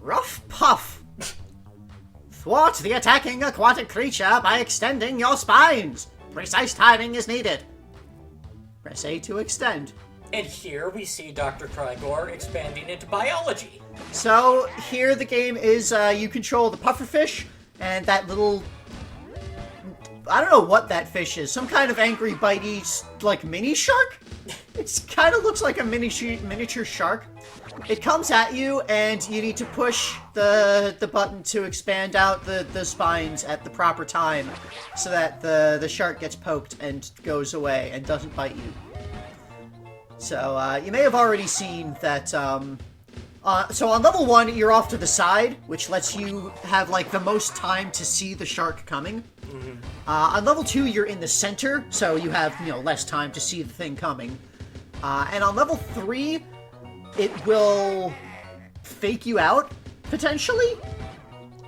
Rough puff. Thwart the attacking aquatic creature by extending your spines. Precise timing is needed. Press A to extend. And here we see Dr. Crygor expanding into biology. So here the game is you control the pufferfish and that little... I don't know what that fish is. Some kind of angry, bitey, like, mini shark? It kind of looks like a miniature shark. It comes at you, and you need to push the button to expand out the spines at the proper time so that the shark gets poked and goes away and doesn't bite you. So, you may have already seen that, so on level 1, you're off to the side, which lets you have, like, the most time to see the shark coming. Mm-hmm. On level 2, you're in the center, so you have, less time to see the thing coming. And on level 3, it will fake you out, potentially.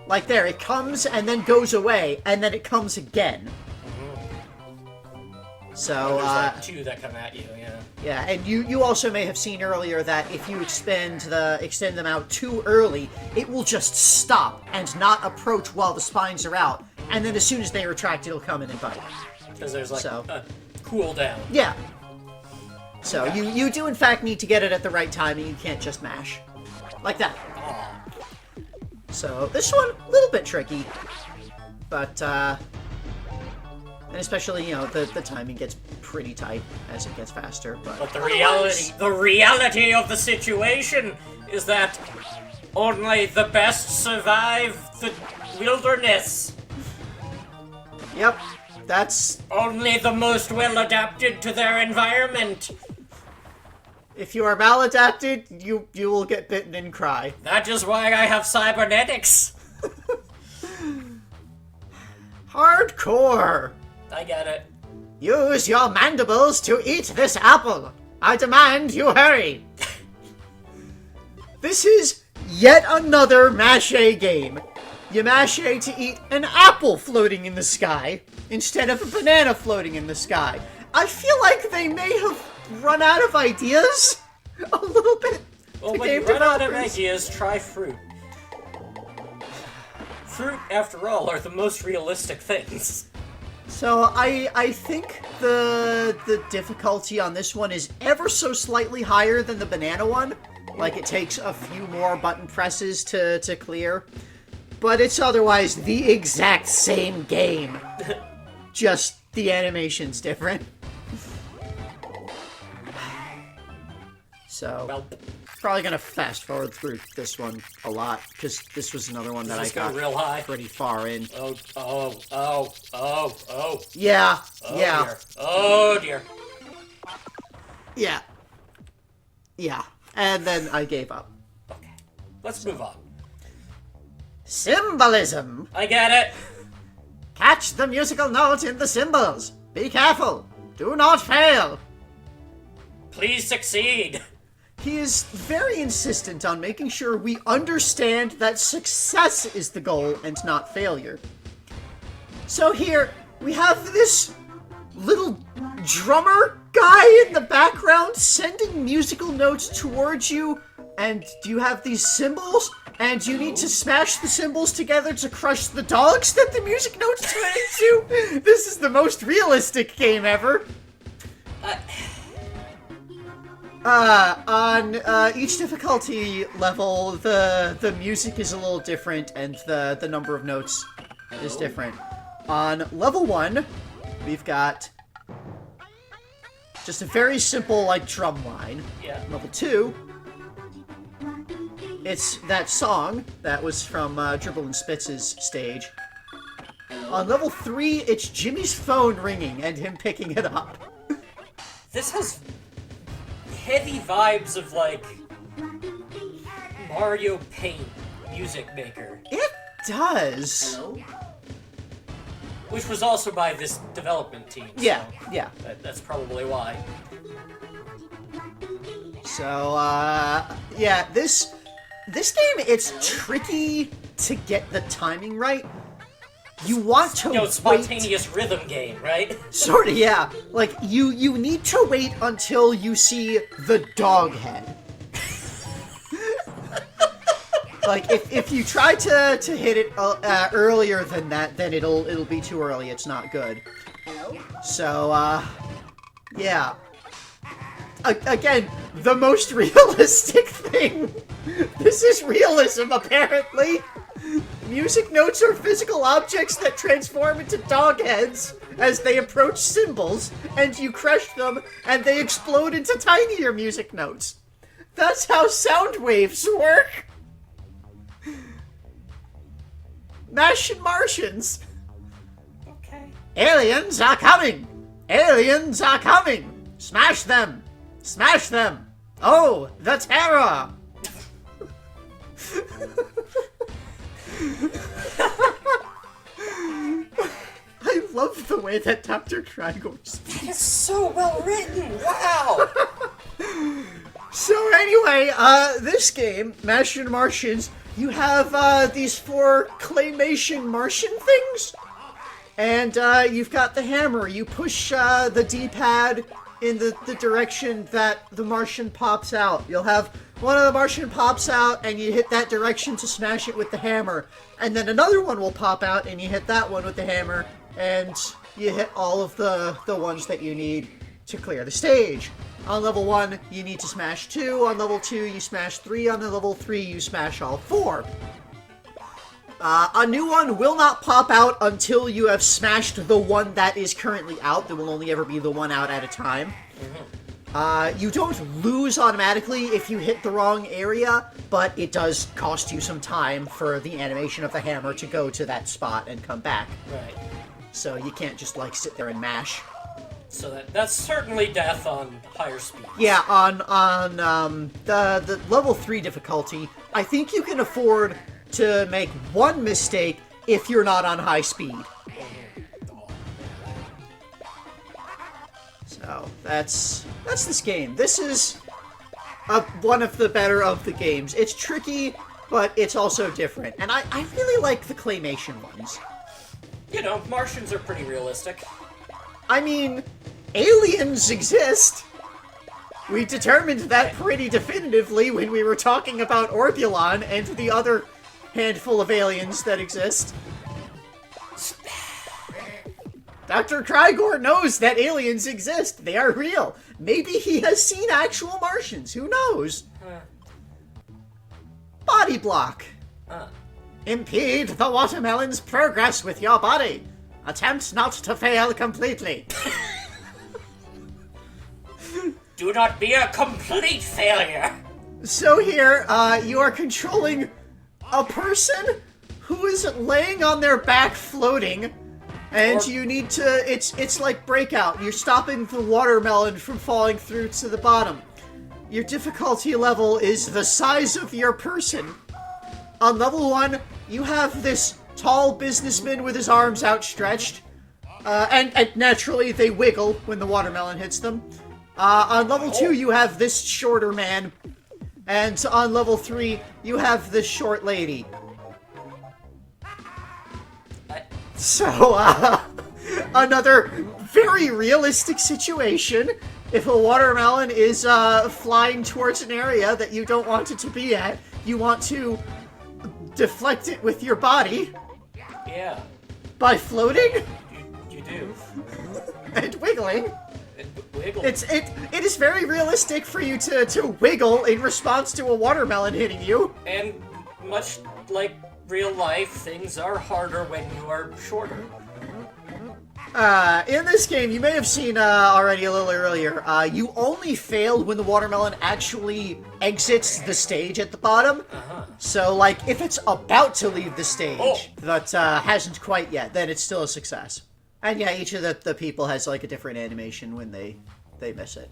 Like there, it comes and then goes away, and then it comes again. Mm-hmm. So, there's like 2 that come at you, yeah. Yeah, and you also may have seen earlier that if you extend them out too early, it will just stop and not approach while the spines are out. And then as soon as they retract, it'll come in and bite. Because there's like a cooldown. Yeah. So you do in fact need to get it at the right time, and you can't just mash. Like that. Aww. So this one, a little bit tricky. But, and especially, the timing gets pretty tight as it gets faster. But the reality of the situation is that only the best survive the wilderness. Yep, that's... Only the most well-adapted to their environment. If you are maladapted, you will get bitten and cry. That is why I have cybernetics. Hardcore. I get it. Use your mandibles to eat this apple. I demand you hurry. This is yet another mash-A game. You mash A to eat an apple floating in the sky instead of a banana floating in the sky. I feel like they may have run out of ideas a little bit. Well, when you run out of ideas, try fruit. Fruit, after all, are the most realistic things. So I think the difficulty on this one is ever so slightly higher than the banana one. Like, it takes a few more button presses to clear. But it's otherwise the exact same game. Just the animation's different. So, Well, probably gonna fast forward through this one a lot, because this was another one that I got real high. pretty far in. Oh. Yeah, Oh, yeah. dear. Oh, dear. Yeah. Yeah. And then I gave up. Okay. Let's move on. Cymbalism! I get it. Catch the musical note in the cymbals. Be careful. Do not fail. Please succeed. He is very insistent on making sure we understand that success is the goal and not failure. So here, we have this little drummer guy in the background sending musical notes towards you, and you have these cymbals, and you need to smash the cymbals together to crush the dogs that the music notes turn into. This is the most realistic game ever. On each difficulty level, the music is a little different, and the number of notes is different. On level 1, we've got just a very simple, like, drum line. Yeah. Level 2, it's that song that was from Dribble and Spitz's stage. On level 3, it's Jimmy's phone ringing and him picking it up. This has heavy vibes of, like, Mario Paint Music Maker. It does. Which was also by this development team. Yeah, so yeah. That's probably why. So, yeah, this game, it's tricky to get the timing right. You want to spontaneous rhythm game, right? Sorta, yeah. Like, you need to wait until you see the dog head. Like, if you try to hit it earlier than that, then it'll be too early. It's not good. So, yeah. Again, the most realistic thing. This is realism, apparently. Music notes are physical objects that transform into dog heads as they approach cymbals, and you crush them, and they explode into tinier music notes. That's how sound waves work. Mashin Martians. Okay. Aliens are coming! Aliens are coming! Smash them! Smash them! Oh, the terror! I love the way that Dr. Crygor speaks. It's so well written! Wow! So anyway, this game, Mashin Martians, you have these 4 claymation Martian things, and you've got the hammer. You push the D-pad in the direction that the Martian pops out. You'll have one of the Martian pops out, and you hit that direction to smash it with the hammer, and then another one will pop out, and you hit that one with the hammer, and you hit all of the ones that you need to clear the stage. On level 1, you need to smash 2. On level 2, you smash 3. On level 3, you smash all 4. A new one will not pop out until you have smashed the one that is currently out. There will only ever be the one out at a time. You don't lose automatically if you hit the wrong area, but it does cost you some time for the animation of the hammer to go to that spot and come back. Right. So you can't just, like, sit there and mash. So that's certainly death on higher speeds. Yeah, on the level 3 difficulty, I think you can afford to make one mistake if you're not on high speed. So, that's this game. This is one of the better of the games. It's tricky, but it's also different. And I really like the claymation ones. You know, Martians are pretty realistic. I mean, aliens exist. We determined that pretty definitively when we were talking about Orbulon and the other handful of aliens that exist. Dr. Crygor knows that aliens exist. They are real. Maybe he has seen actual Martians. Who knows? Body block. Impede the watermelon's progress with your body. Attempt not to fail completely. Do not be a complete failure. So here, you are controlling a person who is laying on their back floating, and you need to, it's like Breakout. You're stopping the watermelon from falling through to the bottom. Your difficulty level is the size of your person. On level 1, you have this tall businessman with his arms outstretched, and naturally they wiggle when the watermelon hits them. On level 2, you have this shorter man, and on level 3, you have this short lady. So, another very realistic situation. If a watermelon is flying towards an area that you don't want it to be at, you want to deflect it with your body. Yeah. By floating? You do. And wiggling. Wiggle. It is very realistic for you to wiggle in response to a watermelon hitting you. And much like real life, things are harder when you are shorter. In this game, you may have seen already a little earlier, you only fail when the watermelon actually exits the stage at the bottom. So, like, if it's about to leave the stage, but hasn't quite yet, then it's still a success. And yeah, each of the people has, like, a different animation when they miss it.